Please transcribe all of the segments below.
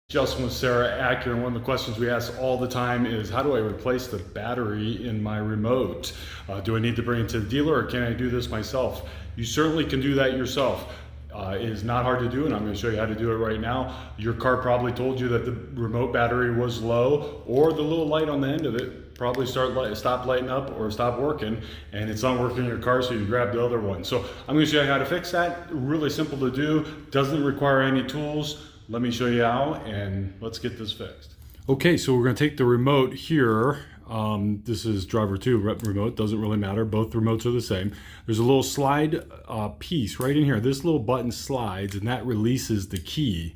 Justin with Serra Auta, and one of the questions we ask all the time is, how do I replace the battery in my remote? Do I need to bring it to the dealer, or can I do this myself? You certainly can do that yourself. It is not hard to do, and I'm going to show you how to do it right now. Your car probably told you that the remote battery was low, or the little light on the end of it probably stopped lighting up or stopped working, and it's not working in your car, so you grab the other one. So I'm going to show you how to fix that. Really simple to do, doesn't require any tools. Let me show you how, and let's get this fixed. Okay, so we're going to take the remote here. This is driver 2 remote, doesn't really matter. Both remotes are the same. There's a little slide piece right in here. This little button slides, and that releases the key.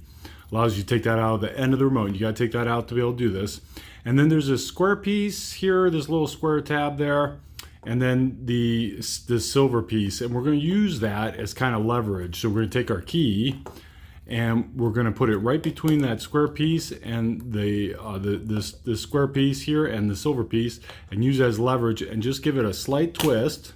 Allows you to take that out of the end of the remote. You got to take that out to be able to do this. And then there's a square piece here, this little square tab there, and then the silver piece. And we're going to use that as kind of leverage. So we're going to take our key, and we're going to put it right between that square piece and the square piece here and the silver piece, and use it as leverage, and just give it a slight twist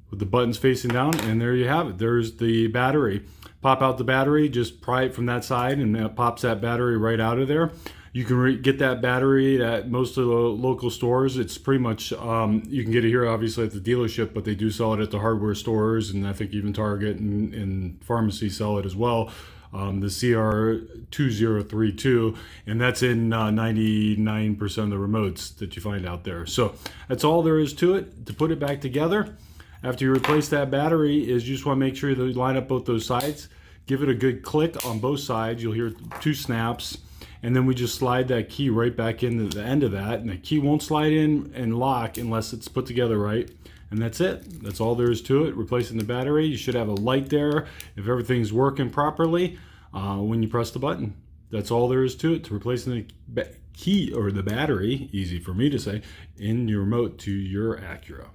with the buttons facing down, and there you have it. There's the battery. Pop out the battery, just pry it from that side, and that pops that battery right out of there. You can get that battery at most of the local stores. It's pretty much, you can get it here obviously at the dealership, but they do sell it at the hardware stores, and I think even Target and pharmacy sell it as well. The CR2032, and that's in 99% of the remotes that you find out there. So that's all there is to it. To put it back together, after you replace that battery, is you just want to make sure that you line up both those sides. Give it a good click on both sides. You'll hear 2 snaps. And then we just slide that key right back into the end of that, and the key won't slide in and lock unless it's put together right. And that's it. That's all there is to it. Replacing the battery. You should have a light there if everything's working properly when you press the button. That's all there is to it, to replacing the key or the battery, easy for me to say, in your remote to your Acura.